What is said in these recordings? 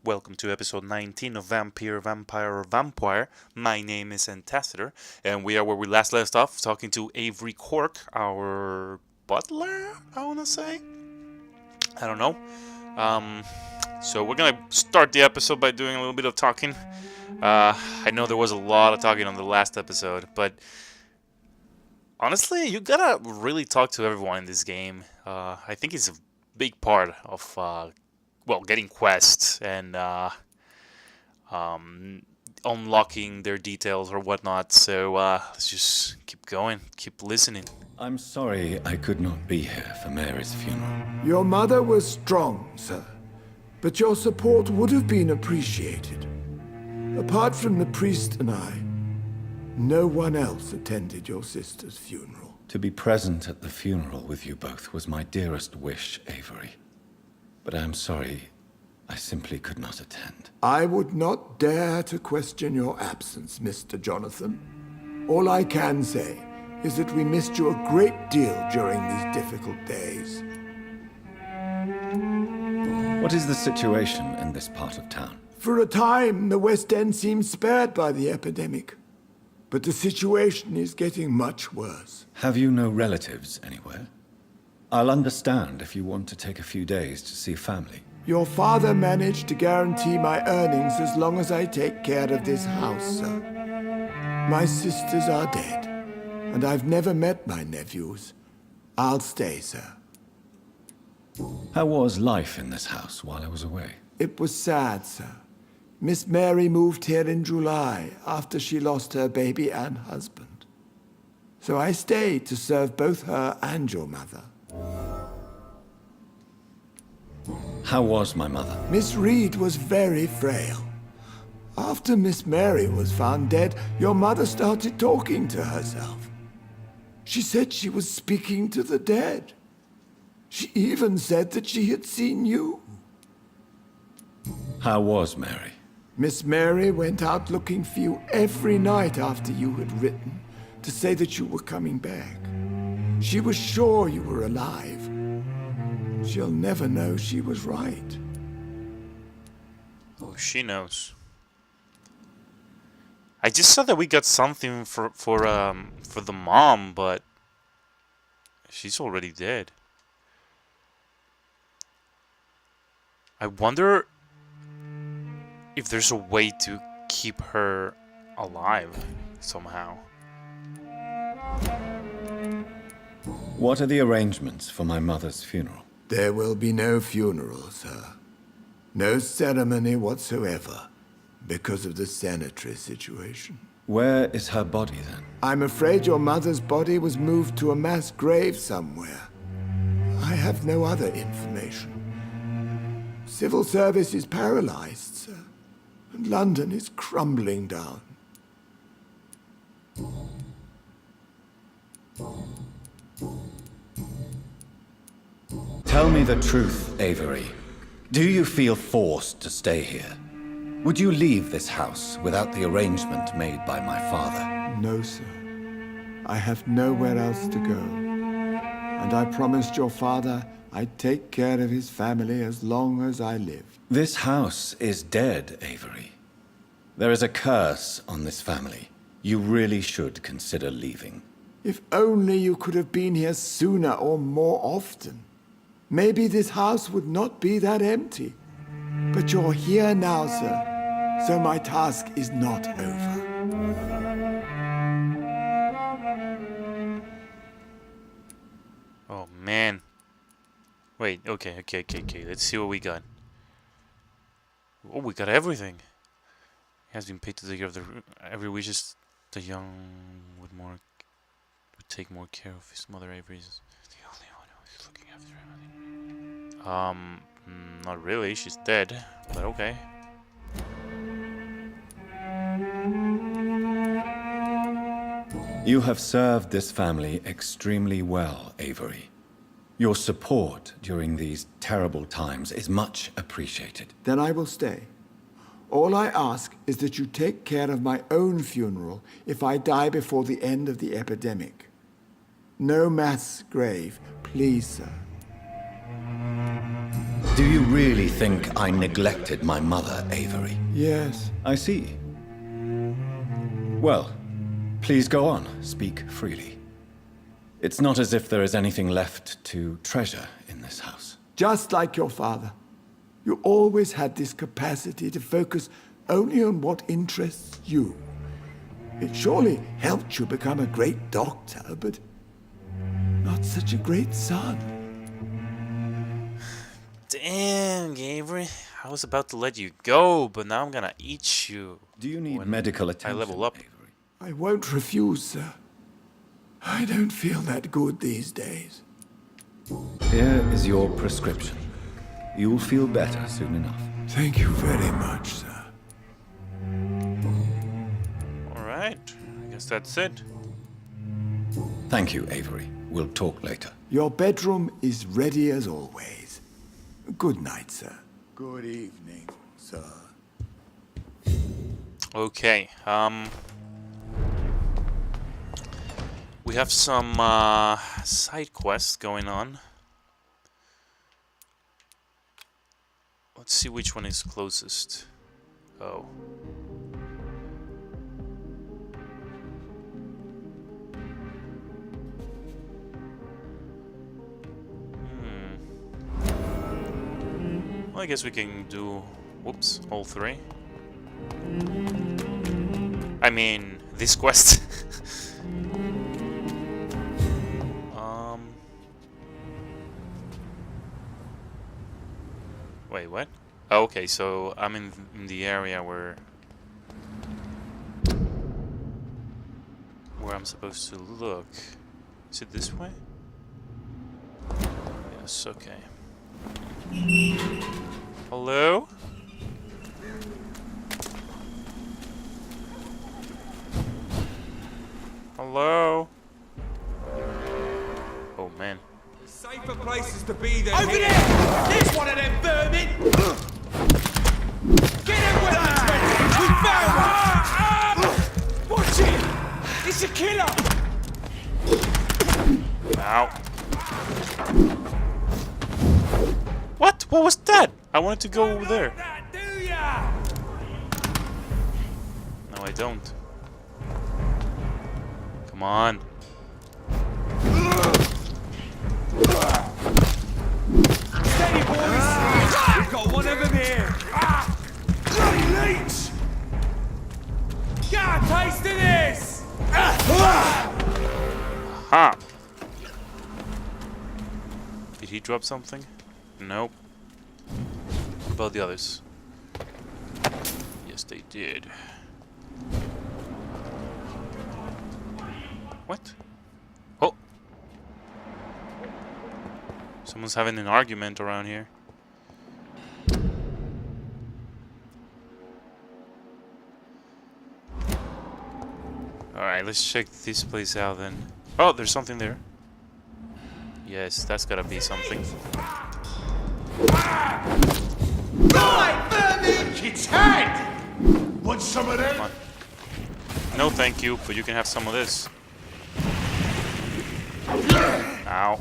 Welcome to episode 19 of Vampyr, Vampire, or Vampire. My name is Antecedor, and we are where we last left off, talking to Avery Cork, our butler, I want to say? I don't know. So we're going to start the episode by doing a little bit of talking. I know there was a lot of talking on the last episode, but honestly, you gotta really talk to everyone in this game. I think it's a big part of getting quests and unlocking their details or whatnot. So let's just keep going, keep listening. I'm sorry I could not be here for Mary's funeral. Your mother was strong, sir, but your support would have been appreciated. Apart from the priest and I, no one else attended your sister's funeral. To be present at the funeral with you both was my dearest wish, Avery. But I am sorry, I simply could not attend. I would not dare to question your absence, Mr. Jonathan. All I can say is that we missed you a great deal during these difficult days. What is the situation in this part of town? For a time, the West End seemed spared by the epidemic. But the situation is getting much worse. Have you no relatives anywhere? I'll understand if you want to take a few days to see family. Your father managed to guarantee my earnings as long as I take care of this house, sir. My sisters are dead, and I've never met my nephews. I'll stay, sir. How was life in this house while I was away? It was sad, sir. Miss Mary moved here in July after she lost her baby and husband. So I stayed to serve both her and your mother. How was my mother? Miss Reed was very frail. After Miss Mary was found dead, your mother started talking to herself. She said she was speaking to the dead. She even said that she had seen you. How was Mary? Miss Mary went out looking for you every night after you had written to say that you were coming back. She was sure you were alive. She'll never know she was right. Oh, she knows. I just saw that we got something for the mom, but she's already dead. I wonder if there's a way to keep her alive somehow. What are the arrangements for my mother's funeral? There will be no funeral, sir. No ceremony whatsoever, because of the sanitary situation. Where is her body then? I'm afraid your mother's body was moved to a mass grave somewhere. I have no other information. Civil service is paralyzed, sir. And London is crumbling down. Tell me the truth, Avery. Do you feel forced to stay here? Would you leave this house without the arrangement made by my father? No, sir. I have nowhere else to go. And I promised your father I'd take care of his family as long as I live. This house is dead, Avery. There is a curse on this family. You really should consider leaving. If only you could have been here sooner or more often. Maybe this house would not be that empty. But you're here now, sir, so my task is not over. Oh man. Wait, okay. Let's see what we got. Oh, we got everything. He has been paid to take care of every wishes the young would take more care of his mother. Avery is the only one who is looking after him. Not really. She's dead, but okay. You have served this family extremely well, Avery. Your support during these terrible times is much appreciated. Then I will stay. All I ask is that you take care of my own funeral if I die before the end of the epidemic. No mass grave, please, sir. Do you really think I neglected my mother, Avery? Yes. I see. Well, please go on. Speak freely. It's not as if there is anything left to treasure in this house. Just like your father. You always had this capacity to focus only on what interests you. It surely helped you become a great doctor, but not such a great son. Dang, Avery. I was about to let you go, but now I'm gonna eat you. Do you need medical I attention, level up. Avery? I won't refuse, sir. I don't feel that good these days. Here is your prescription. You'll feel better soon enough. Thank you very much, sir. Alright, I guess that's it. Thank you, Avery. We'll talk later. Your bedroom is ready as always. Good night, sir. Good evening, sir. Okay, we have some side quests going on. Let's see which one is closest. Oh. Well, I guess we can do, whoops, all three. I mean, this quest. Wait, what? Oh, okay, so I'm in the area where I'm supposed to look. Is it this way? Yes, okay. Hello? Hello? Oh man. Safer places to be than over here. There's one of them vermin. Get them weapons ready. We found one. Watch it. It's a killer. Ow. What? What was that? I wanted to go over there. That, do ya? No, I don't. Come on. Steady, boys. We've got one of them here. Bloody leech. Get a taste of this. Ha! Did he drop something? Nope. What about the others? Yes, they did. What? Oh! Someone's having an argument around here. Alright, let's check this place out then. Oh, there's something there. Yes, that's gotta be something. Right, vermin. It's head. Want some of them? No, thank you, but you can have some of this. Ow.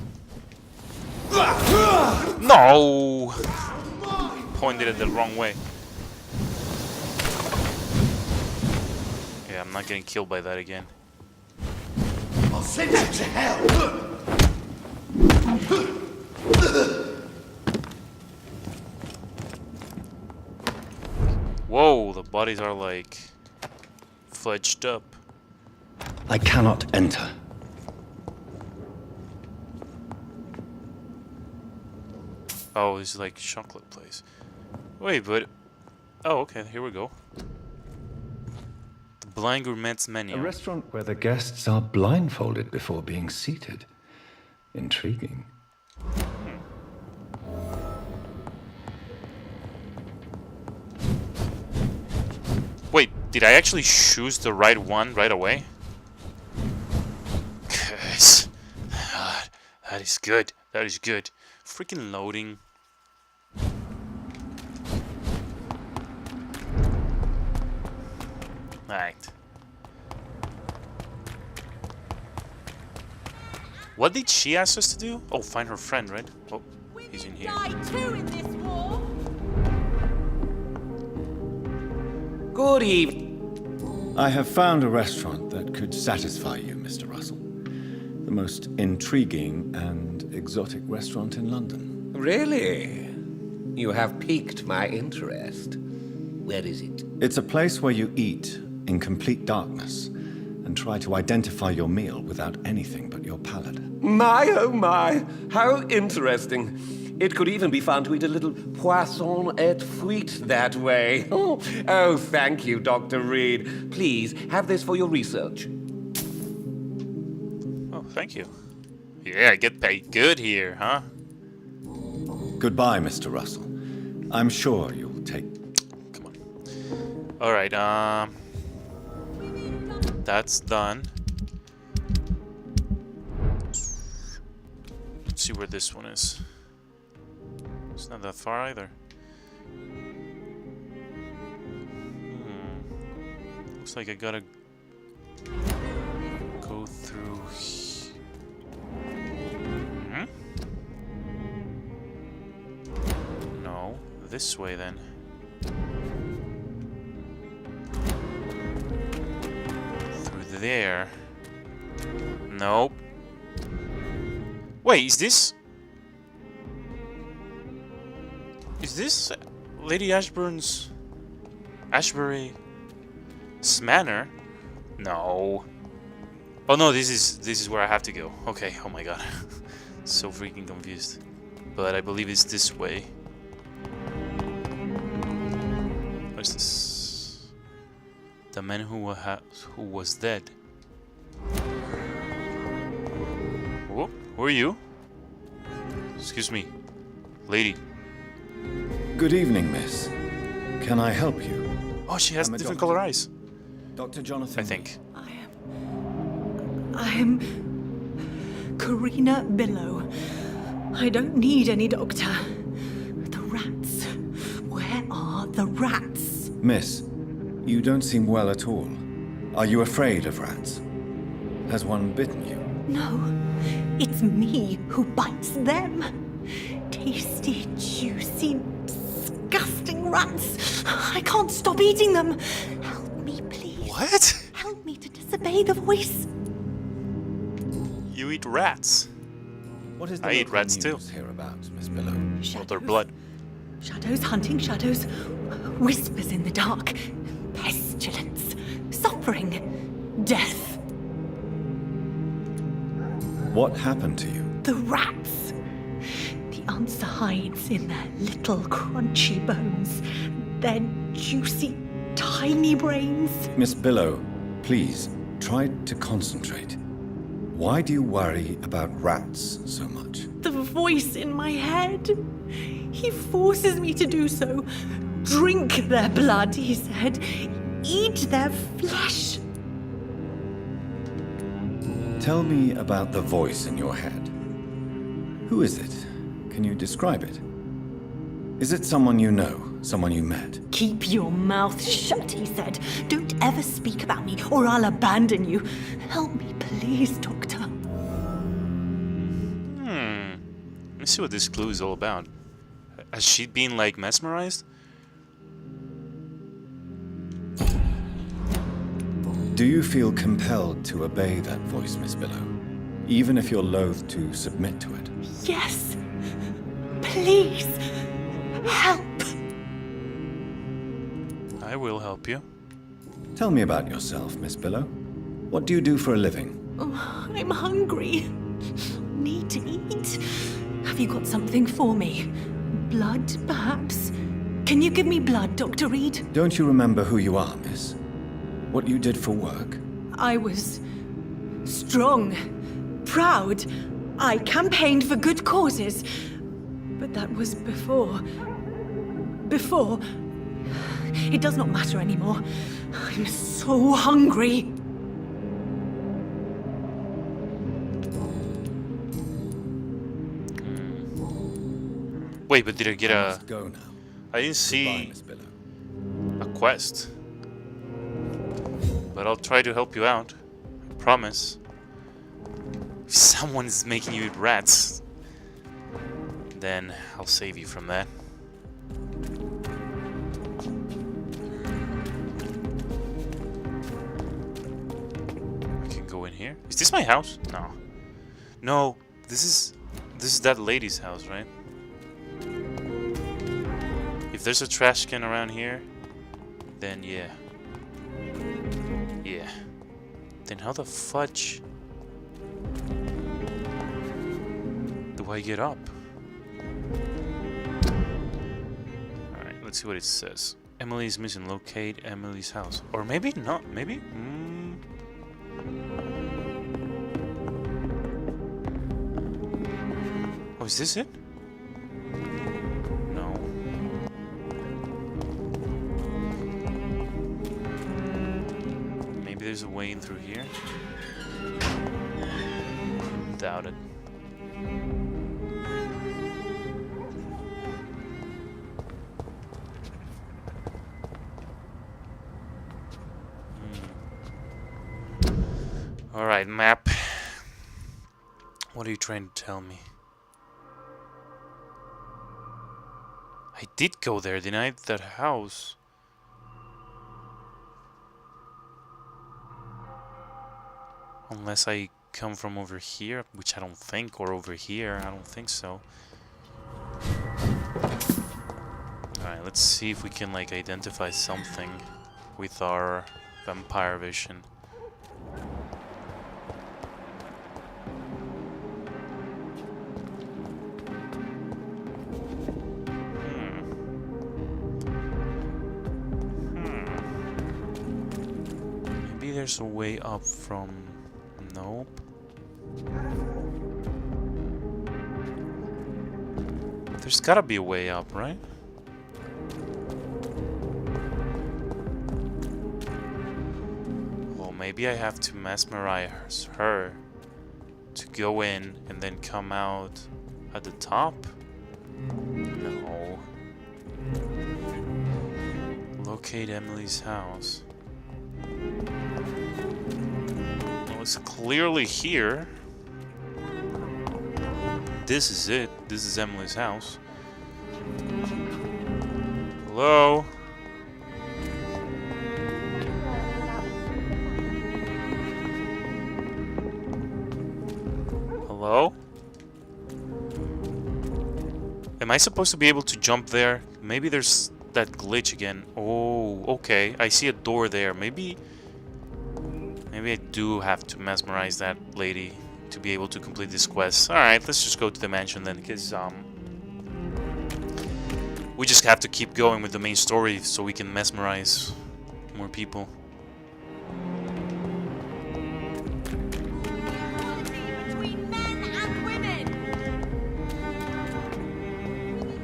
No! Pointed it the wrong way. Yeah, I'm not getting killed by that again. I'll send you to hell. Whoa, the bodies are like fudged up. I cannot enter. Oh, it's like chocolate place. Wait, but oh, okay, here we go. The Blind Gourmet's menu. A restaurant where the guests are blindfolded before being seated. Intriguing. Wait, did I actually choose the right one right away? Yes. God, that is good. That is good. Freaking loading. Alright. What did she ask us to do? Oh, find her friend, right? Oh, he's in here. Die too in this war. Good evening. I have found a restaurant that could satisfy you, Mr. Russell. The most intriguing and exotic restaurant in London. Really? You have piqued my interest. Where is it? It's a place where you eat in complete darkness and try to identify your meal without anything but your palate. My, oh my, how interesting. It could even be fun to eat a little poisson et fruits that way. Oh, thank you, Dr. Reed. Please, have this for your research. Oh, thank you. Yeah, I get paid good here, huh? Goodbye, Mr. Russell. I'm sure you'll take... Come on. Alright, that's done. Let's see where this one is. It's not that far either. Looks like I gotta go through No, this way then. Through there. Nope. Wait, is this Lady Ashbury's manor? No. Oh no, this is where I have to go. Okay, oh my god. So freaking confused. But I believe it's this way. What's this? The man who was dead. Whoop, who are you? Excuse me, lady. Good evening, miss. Can I help you? Oh, she has I'm a different doctor. color eyes. Dr. Jonathan. I think. I am Karina Billow. I don't need any doctor. The rats. Where are the rats? Miss, you don't seem well at all. Are you afraid of rats? Has one bitten you? No, it's me who bites them. Tasty, juicy, disgusting rats. I can't stop eating them. Help me, please. What? Help me to disobey the voice. You eat rats? What is the I eat local rats news too. hereabouts, Miss Billow? Well, their blood. Shadows hunting shadows. Whispers in the dark. Pestilence. Suffering. Death. What happened to you? The rats. The answer hides in their little crunchy bones. Their juicy, tiny brains. Miss Billow, please, try to concentrate. Why do you worry about rats so much? The voice in my head. He forces me to do so. Drink their blood, he said. Eat their flesh. Tell me about the voice in your head. Who is it? Can you describe it? Is it someone you know, someone you met? Keep your mouth shut, he said. Don't ever speak about me, or I'll abandon you. Help me, please, Doctor. Let me see what this clue is all about. Has she been, like, mesmerized? Do you feel compelled to obey that voice, Miss Billow? Even if you're loath to submit to it? Yes. Please. Help. I will help you. Tell me about yourself, Miss Billow. What do you do for a living? Oh, I'm hungry. Need to eat. Have you got something for me? Blood, perhaps? Can you give me blood, Dr. Reed? Don't you remember who you are, miss? What you did for work? I was strong, proud. I campaigned for good causes. But that was before. Before. It does not matter anymore. I'm so hungry. Wait, but did I get I a... must go now. I didn't Goodbye, see Miss Billow. a quest. But I'll try to help you out. I promise. If someone is making you eat rats, then I'll save you from that. in here. Is this my house? No. No, this is that lady's house, right? If there's a trash can around here, then yeah. Yeah. Then how the fudge do I get up? Alright, let's see what it says. Emily's missing. Locate Emily's house. Or maybe not. Maybe? Oh, is this it? No. Maybe there's a way in through here? Doubt it. Alright, map. What are you trying to tell me? I did go there, didn't I? That house. Unless I come from over here, which I don't think, or over here, I don't think so. Alright, let's see if we can, like, identify something with our vampire vision. Maybe there's a way up from... Nope. There's gotta be a way up, right? Well, maybe I have to mesmerize her to go in and then come out at the top? No. Locate Emily's house. Well, it's clearly here. This is it. This is Emily's house. Hello? Hello? Am I supposed to be able to jump there? Maybe there's that glitch again. Oh, okay. I see a door there. Maybe I do have to mesmerize that lady to be able to complete this quest. Alright, let's just go to the mansion then, because we just have to keep going with the main story so we can mesmerize more people. Between men and women.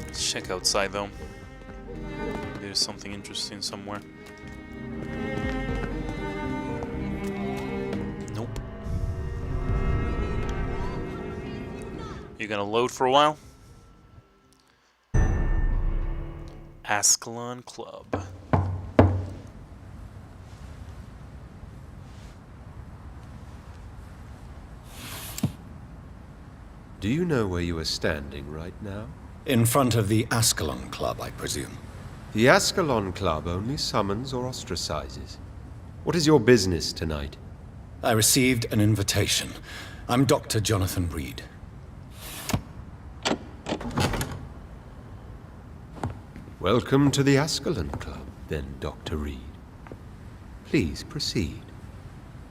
Let's check outside though. There's something interesting somewhere. Nope. You gonna load for a while? Ascalon Club. Do you know where you are standing right now? In front of the Ascalon Club, I presume. The Ascalon Club only summons or ostracizes. What is your business tonight? I received an invitation. I'm Dr. Jonathan Reed. Welcome to the Ascalon Club, then, Dr. Reed. Please proceed.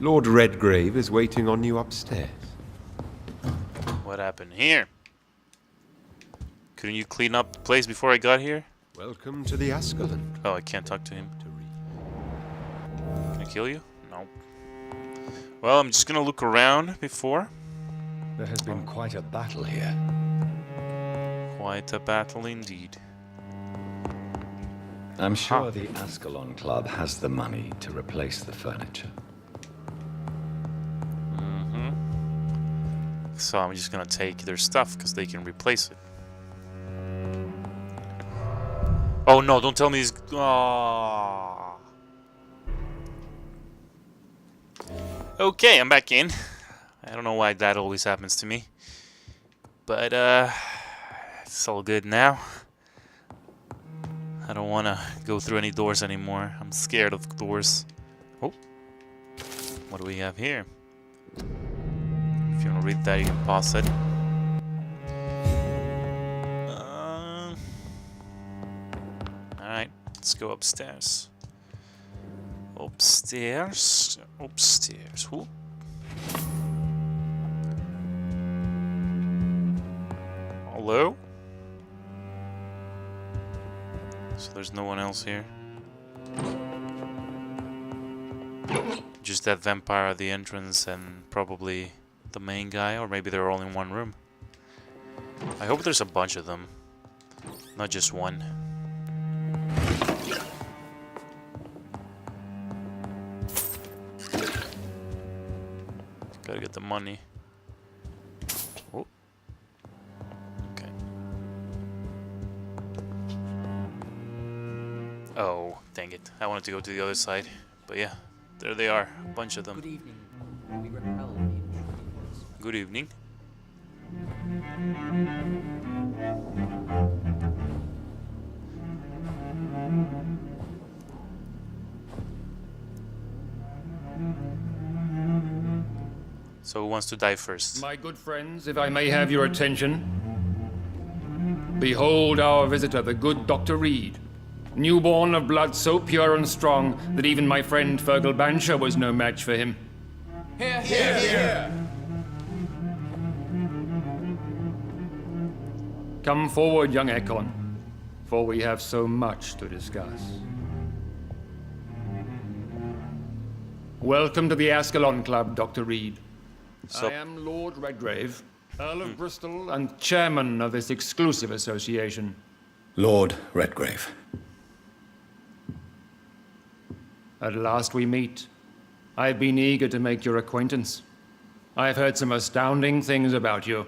Lord Redgrave is waiting on you upstairs. What happened here? Couldn't you clean up the place before I got here? Welcome to the Ascalon Club, Oh, I can't talk to him. Dr. Reed. Can I kill you? No. Well, I'm just gonna look around before. There has been quite a battle here. Quite a battle indeed. I'm sure the Ascalon Club has the money to replace the furniture. So I'm just gonna take their stuff because they can replace it. Oh no, don't tell me he's... Aww. Okay, I'm back in. I don't know why that always happens to me. But, it's all good now. I don't want to go through any doors anymore. I'm scared of doors. Oh. What do we have here? If you want to read that, you can pause it. Alright, let's go upstairs. Upstairs. Whoop. Hello? So there's no one else here. Just that vampire at the entrance and probably the main guy, or maybe they're all in one room. I hope there's a bunch of them, not just one. Gotta get the money. Oh. Okay. Oh, dang it. I wanted to go to the other side. But yeah, there they are. A bunch of them. Good evening. We repel the intruders. Good evening. So who wants to die first? My good friends, if I may have your attention. Behold our visitor, the good Dr. Reed. Newborn of blood so pure and strong that even my friend Fergal Bansher was no match for him. Here, here, here. Come forward, young Ascalon, for we have so much to discuss. Welcome to the Ascalon Club, Dr. Reed. So- I am Lord Redgrave, Earl of Bristol and chairman of this exclusive association. Lord Redgrave. At last we meet. I've been eager to make your acquaintance. I've heard some astounding things about you.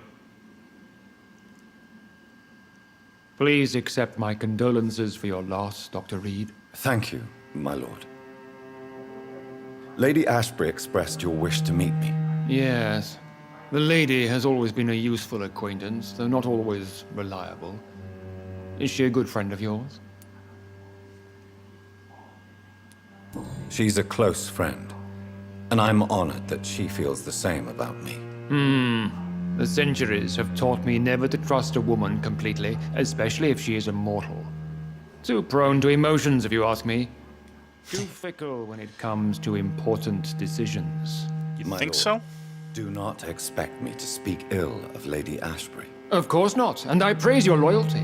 Please accept my condolences for your loss, Dr. Reed. Thank you, my lord. Lady Ashbury expressed your wish to meet me. Yes. The lady has always been a useful acquaintance, though not always reliable. Is she a good friend of yours? She's a close friend, and I'm honored that she feels the same about me. The centuries have taught me never to trust a woman completely, especially if she is a mortal. Too prone to emotions, if you ask me. Too fickle when it comes to important decisions. You My think lord. so? Do not expect me to speak ill of Lady Ashbury. Of course not, and I praise your loyalty.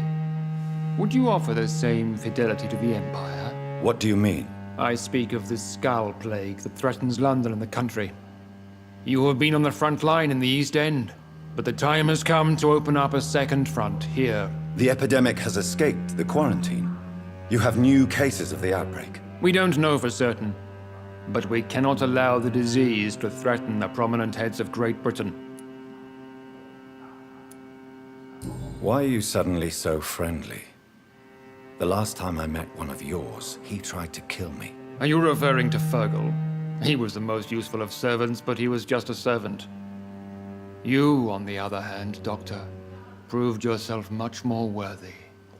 Would you offer the same fidelity to the Empire? What do you mean? I speak of the Skull Plague that threatens London and the country. You have been on the front line in the East End, but the time has come to open up a second front here. The epidemic has escaped the quarantine. You have new cases of the outbreak. We don't know for certain, but we cannot allow the disease to threaten the prominent heads of Great Britain. Why are you suddenly so friendly? The last time I met one of yours, he tried to kill me. Are you referring to Fergal? He was the most useful of servants, but he was just a servant. You, on the other hand, Doctor, proved yourself much more worthy.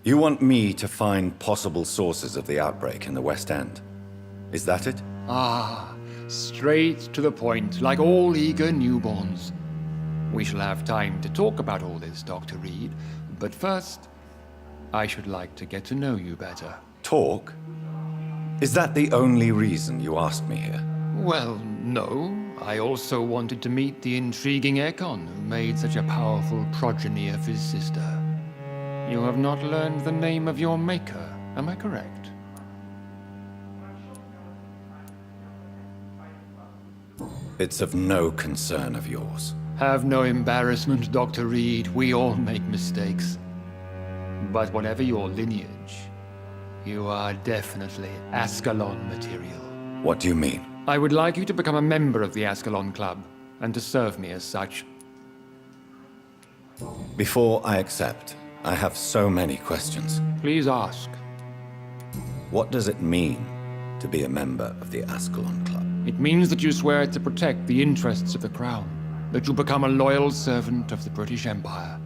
You want me to find possible sources of the outbreak in the West End? Is that it? Ah, straight to the point, like all eager newborns. We shall have time to talk about all this, Dr. Reed, but first, I should like to get to know you better. Talk? Is that the only reason you asked me here? Well, no. I also wanted to meet the intriguing Ekon, who made such a powerful progeny of his sister. You have not learned the name of your maker, am I correct? It's of no concern of yours. Have no embarrassment, Dr. Reed. We all make mistakes. But whatever your lineage, you are definitely Ascalon material. What do you mean? I would like you to become a member of the Ascalon Club, and to serve me as such. Before I accept, I have so many questions. Please ask. What does it mean to be a member of the Ascalon Club? It means that you swear to protect the interests of the Crown, that you become a loyal servant of the British Empire.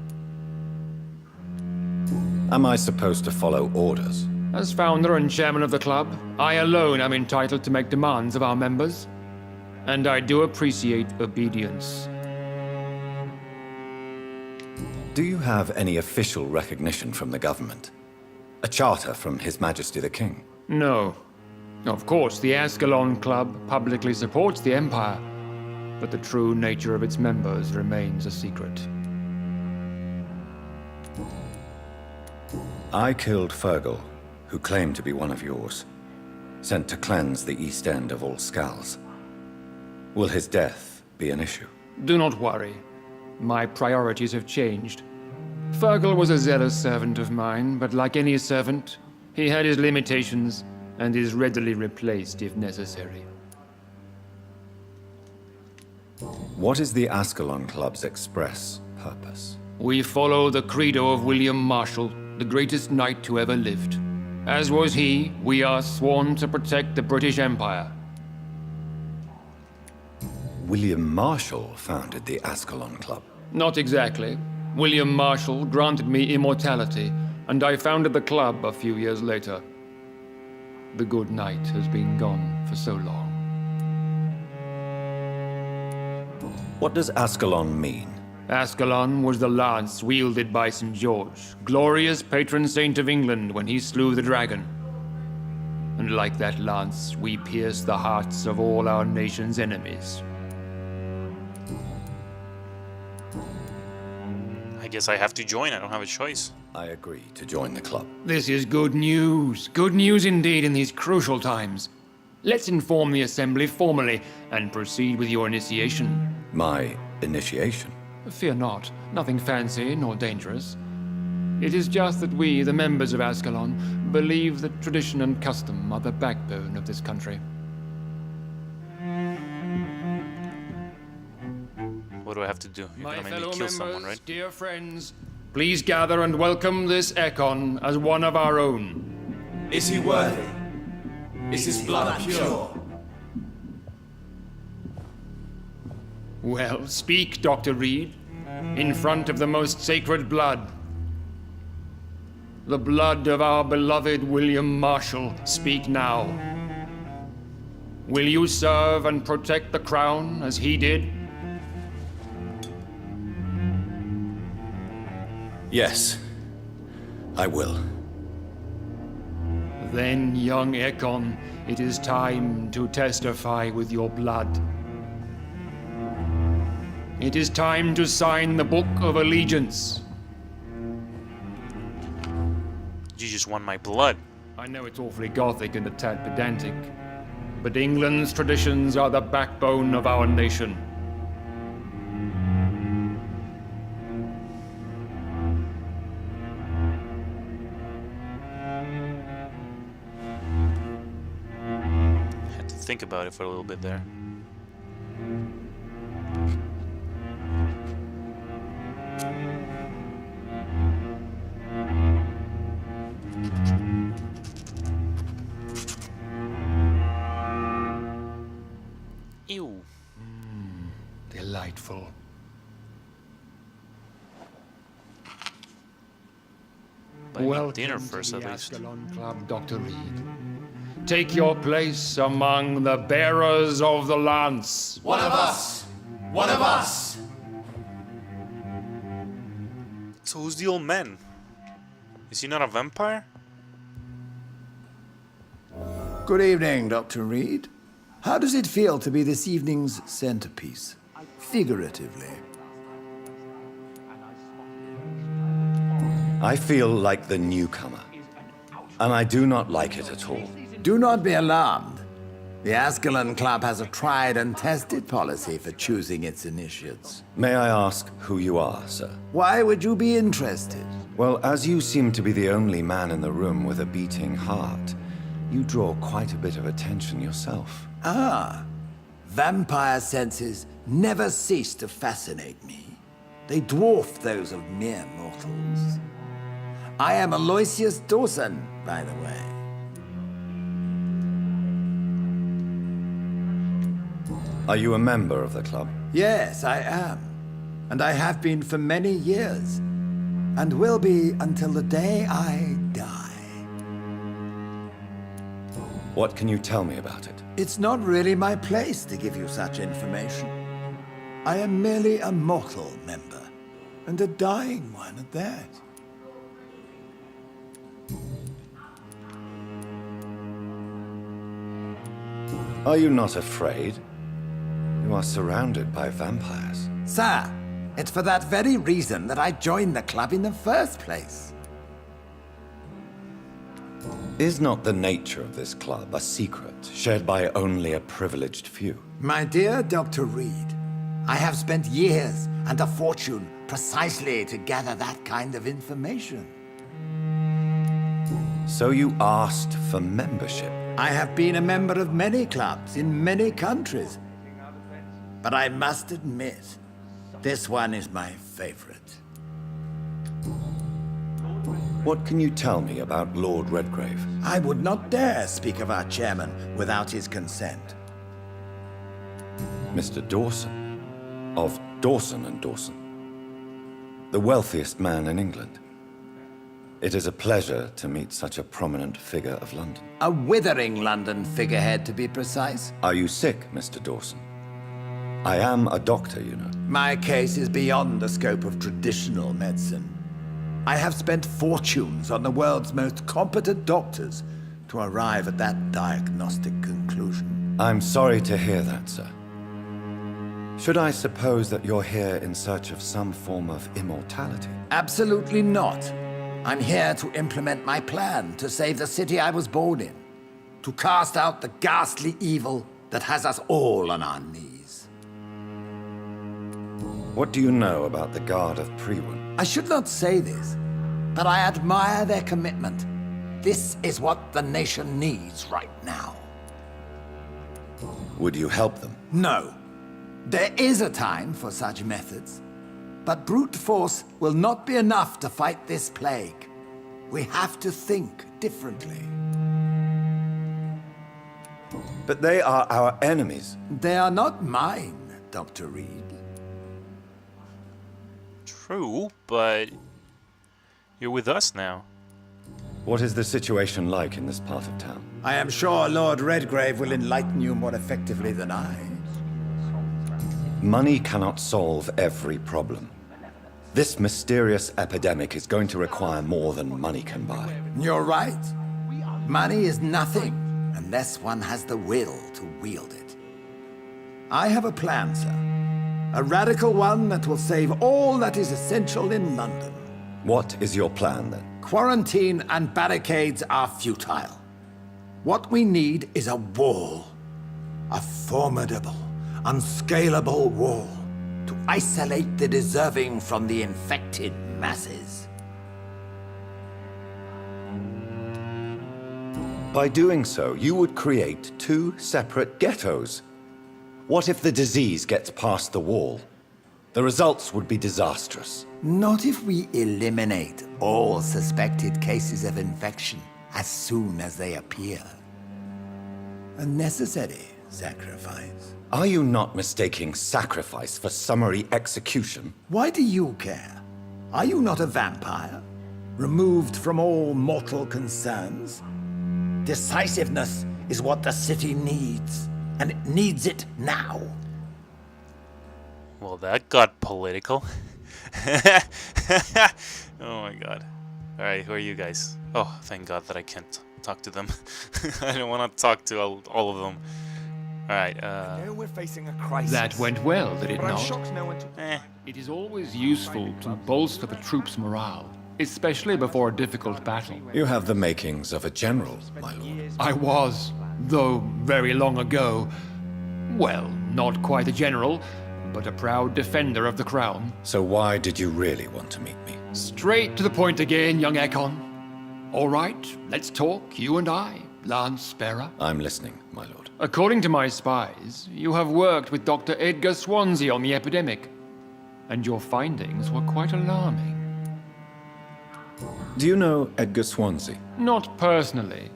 Am I supposed to follow orders? As founder and chairman of the club, I alone am entitled to make demands of our members. And I do appreciate obedience. Do you have any official recognition from the government? A charter from His Majesty the King? No. Of course, the Ascalon Club publicly supports the Empire, but the true nature of its members remains a secret. I killed Fergal, who claimed to be one of yours, sent to cleanse the East End of all Skulls. Will his death be an issue? Do not worry. My priorities have changed. Fergal was a zealous servant of mine, but like any servant, he had his limitations and is readily replaced if necessary. What is the Ascalon Club's express purpose? We follow the credo of William Marshall, the greatest knight who ever lived. As was he, we are sworn to protect the British Empire. William Marshall founded the Ascalon Club. Not exactly. William Marshall granted me immortality, and I founded the club a few years later. The good knight has been gone for so long. What does Ascalon mean? Ascalon was the lance wielded by St. George, glorious patron saint of England when he slew the dragon. And like that lance, we pierce the hearts of all our nation's enemies. I guess I have to join. I don't have a choice. I agree to join the club. This is good news. Good news indeed in these crucial times. Let's inform the Assembly formally and proceed with your initiation. My initiation? Fear not. Nothing fancy nor dangerous. It is just that we, the members of Ascalon, believe that tradition and custom are the backbone of this country. What do I have to do? You're My gonna make me fellow kill members, someone, right? dear friends, please gather and welcome this Ekon as one of our own. Is he worthy? Is his blood pure? Well, speak, Dr. Reed, in front of the most sacred blood. The blood of our beloved William Marshall, speak now. Will you serve and protect the crown as he did? Yes, I will. Then, young Ekon, it is time to testify with your blood. It is time to sign the Book of Allegiance. You just want my blood. I know it's awfully gothic and a tad pedantic, but England's traditions are the backbone of our nation. Had to think about it for a little bit there. Ew. Delightful. Buy me Welcome dinner to first, the at least. Ascalon Club, Dr. Reed. Take your place among the bearers of the lance. One of us! One of us! So who's the old man? Is he not a vampire? Good evening, Dr. Reed. How does it feel to be this evening's centerpiece? Figuratively. I feel like the newcomer, and I do not like it at all. Do not be alarmed. The Ascalon Club has a tried and tested policy for choosing its initiates. May I ask who you are, sir? Why would you be interested? Well, as you seem to be the only man in the room with a beating heart, you draw quite a bit of attention yourself. Ah, vampire senses never cease to fascinate me. They dwarf those of mere mortals. I am Aloysius Dawson, by the way. Are you a member of the club? Yes, I am. And I have been for many years. And will be until the day I die. What can you tell me about it? It's not really my place to give you such information. I am merely a mortal member. and a dying one at that. Are you not afraid? You are surrounded by vampires. Sir, it's for that very reason that I joined the club in the first place. Is not the nature of this club a secret shared by only a privileged few? My dear Dr. Reed, I have spent years and a fortune precisely to gather that kind of information. So you asked for membership? I have been a member of many clubs in many countries. But I must admit, this one is my favorite. What can you tell me about Lord Redgrave? I would not dare speak of our chairman without his consent. Mr. Dawson, of Dawson and Dawson, the wealthiest man in England. It is a pleasure to meet such a prominent figure of London. A withering London figurehead, to be precise. Are you sick, Mr. Dawson? I am a doctor, you know. My case is beyond the scope of traditional medicine. I have spent fortunes on the world's most competent doctors to arrive at that diagnostic conclusion. I'm sorry to hear that, sir. Should I suppose that you're here in search of some form of immortality? Absolutely not. I'm here to implement my plan to save the city I was born in, to cast out the ghastly evil that has us all on our knees. What do you know about the Guard of Priwen? I should not say this, but I admire their commitment. This is what the nation needs right now. Would you help them? No. There is a time for such methods. But brute force will not be enough to fight this plague. We have to think differently. But they are our enemies. They are not mine, Dr. Reed. True, but you're with us now. What is the situation like in this part of town? I am sure Lord Redgrave will enlighten you more effectively than I. Money cannot solve every problem. This mysterious epidemic is going to require more than money can buy. You're right. Money is nothing unless one has the will to wield it. I have a plan, sir. A radical one that will save all that is essential in London. What is your plan, then? Quarantine and barricades are futile. What we need is a wall. A formidable, unscalable wall to isolate the deserving from the infected masses. By doing so, you would create two separate ghettos. What if the disease gets past the wall? The results would be disastrous. Not if we eliminate all suspected cases of infection as soon as they appear. A necessary sacrifice. Are you not mistaking sacrifice for summary execution? Why do you care? Are you not a vampire? Removed from all mortal concerns? Decisiveness is what the city needs, and it needs it now. Well, that got political. Oh my god. Alright, who are you guys? Oh, thank god that I can't talk to them. I don't want to talk to all of them. Alright, We're facing a crisis. That went well, did it But I'm not? shocked no one took It is always useful to bolster the troops' morale, especially before a difficult battle. You have the makings of a general, my lord. I was, though very long ago, well, not quite a general, but a proud defender of the crown. So why did you really want to meet me? Straight to the point again, young Ekon. All right, let's talk, you and I, Lance Sparrow. I'm listening, my lord. According to my spies, you have worked with Dr. Edgar Swansea on the epidemic, and your findings were quite alarming. Do you know Edgar Swansea? Not personally,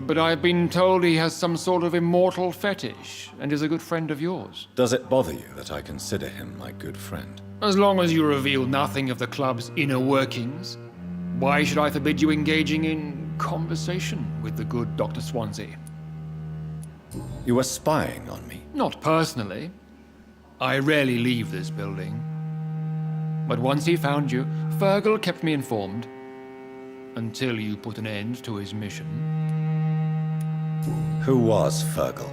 but I've been told he has some sort of immortal fetish and is a good friend of yours. Does it bother you that I consider him my good friend? As long as you reveal nothing of the club's inner workings, why should I forbid you engaging in conversation with the good Dr. Swansea? You are spying on me. Not personally. I rarely leave this building. But once he found you, Fergal kept me informed. Until you put an end to his mission. Who was Fergal?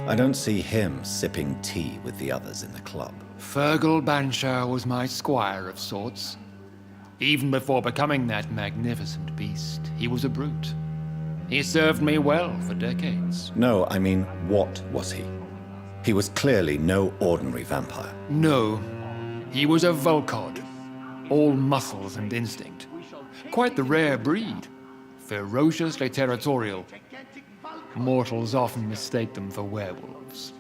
I don't see him sipping tea with the others in the club. Fergal Banshire was my squire of sorts. Even before becoming that magnificent beast, he was a brute. He served me well for decades. No, I mean, what was he? He was clearly no ordinary vampire. No, he was a Volcod, all muscles and instinct. Quite the rare breed, ferociously territorial. Mortals often mistake them for werewolves.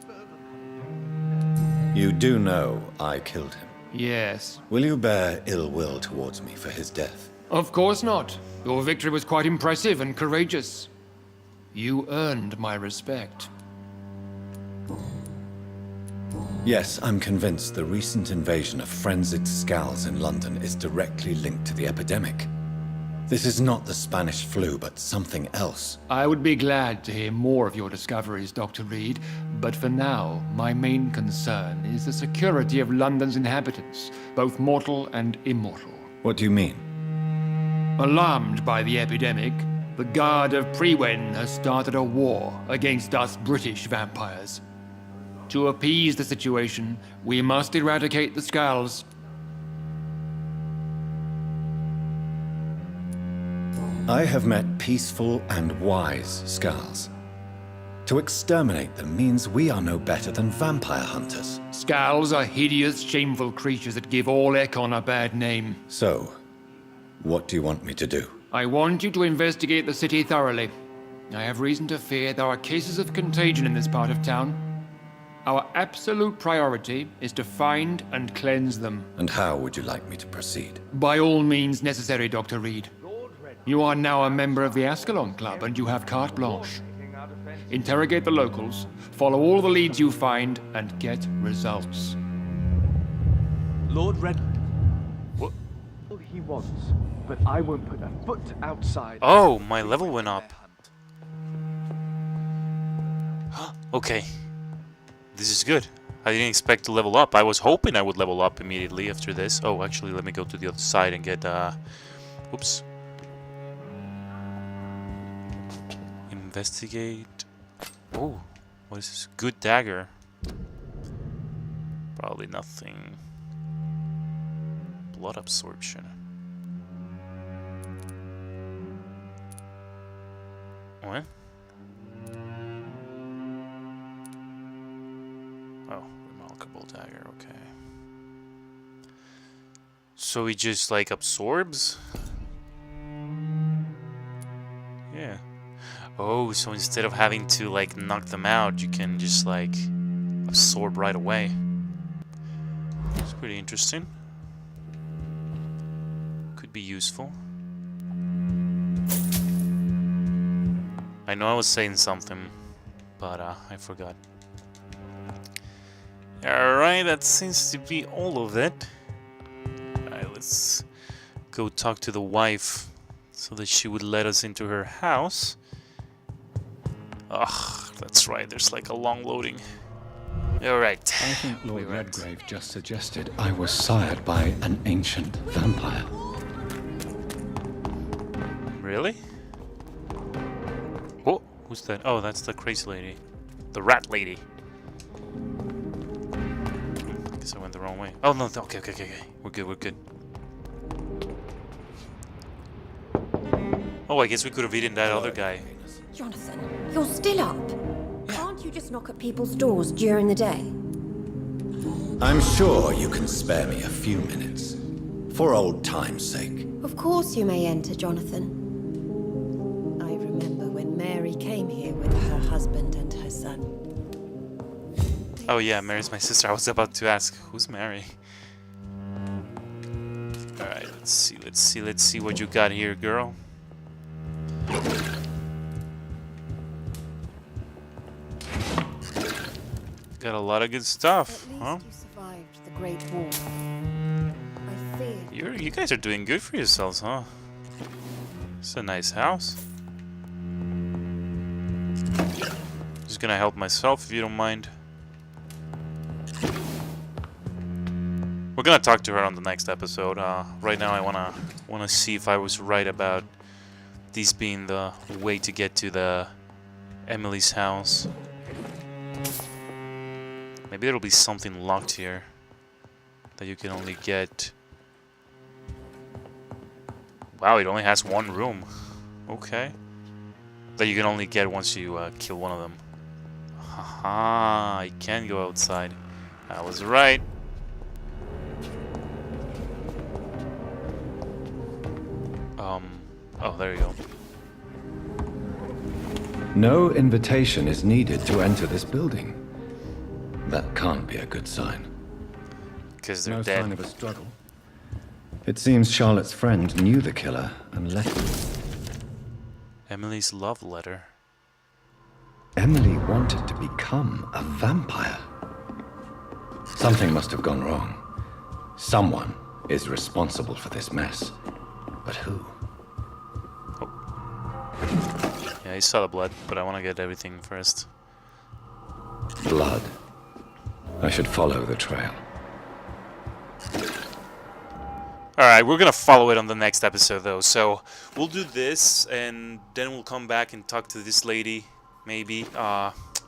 You do know I killed him. Yes. Will you bear ill will towards me for his death? Of course not. Your victory was quite impressive and courageous. You earned my respect. Yes, I'm convinced the recent invasion of frenzied Scals in London is directly linked to the epidemic. This is not the Spanish flu, but something else. I would be glad to hear more of your discoveries, Dr. Reed, but for now, my main concern is the security of London's inhabitants, both mortal and immortal. What do you mean? Alarmed by the epidemic, the Guard of Prewen has started a war against us British vampires. To appease the situation, we must eradicate the Scals. I have met peaceful and wise Scals. To exterminate them means we are no better than vampire hunters. Scals are hideous, shameful creatures that give all Ekon a bad name. So, what do you want me to do? I want you to investigate the city thoroughly. I have reason to fear there are cases of contagion in this part of town. Our absolute priority is to find and cleanse them. And how would you like me to proceed? By all means necessary, Dr. Reed. You are now a member of the Ascalon Club and you have carte blanche. Interrogate the locals, follow all the leads you find, and get results. Lord Red... What? All he wants, but I won't put a foot outside... Oh, my level went up. Okay. This is good. I didn't expect to level up. I was hoping I would level up immediately after this. Oh, actually, let me go to the other side and get, oops. Investigate. Oh, what is this? Good dagger. Probably nothing. Blood absorption. What? Oh, remarkable dagger, okay. So he just like absorbs? Yeah. Oh, so instead of having to like knock them out, you can just like absorb right away. It's pretty interesting. Could be useful. I know I was saying something, but I forgot. Alright, that seems to be all of it. Alright, let's go talk to the wife so that she would let us into her house. Ugh, that's right, there's like a long loading. Alright. I think Lord Redgrave just suggested I was sired by an ancient vampire. Really? Oh, who's that? Oh, that's the crazy lady. The rat lady. Guess I went the wrong way. Oh, no, okay. We're good. Oh, I guess we could have eaten that other guy. Jonathan, you're still up. Can't you just knock at people's doors during the day? I'm sure you can spare me a few minutes. For old time's sake. Of course you may enter, Jonathan. I remember when Mary came here with her husband and her son. Oh yeah, Mary's my sister. I was about to ask, who's Mary? Alright, let's see what you got here, girl. Got a lot of good stuff, huh? You survived the Great War. I fear You guys are doing good for yourselves, huh? It's a nice house. Just gonna help myself if you don't mind. We're gonna talk to her on the next episode. Right now, I wanna see if I was right about these being the way to get to the Emily's house. Maybe there'll be something locked here that you can only get. Wow, it only has one room. Okay. That you can only get once you kill one of them. Haha, I can go outside. I was right. Oh, there you go. No invitation is needed to enter this building. That can't be a good sign. Because they're No dead. sign of a struggle. It seems Charlotte's friend knew the killer and left him. Emily's love letter. Emily wanted to become a vampire. Something must have gone wrong. Someone is responsible for this mess. But who? Yeah, I saw the blood, but I want to get everything first. Blood. I should follow the trail. Alright, we're gonna follow it on the next episode, though. So, we'll do this, and then we'll come back and talk to this lady, maybe.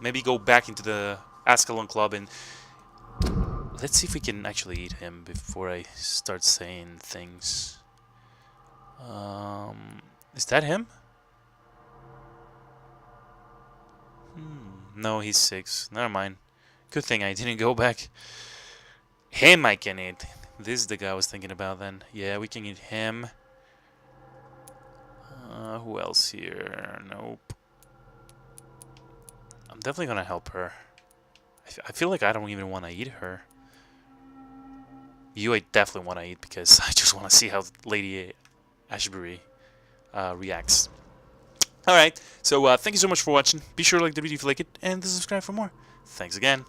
Maybe go back into the Ascalon Club, and let's see if we can actually eat him before I start saying things. Is that him? No, he's 6. Never mind. Good thing I didn't go back. Him I can eat. This is the guy I was thinking about then. Yeah, we can eat him. Who else here? Nope. I'm definitely gonna help her. I feel like I don't even want to eat her. You I definitely want to eat because I just want to see how Lady Ashbury reacts. Alright, so thank you so much for watching. Be sure to like the video if you like it, and to subscribe for more. Thanks again.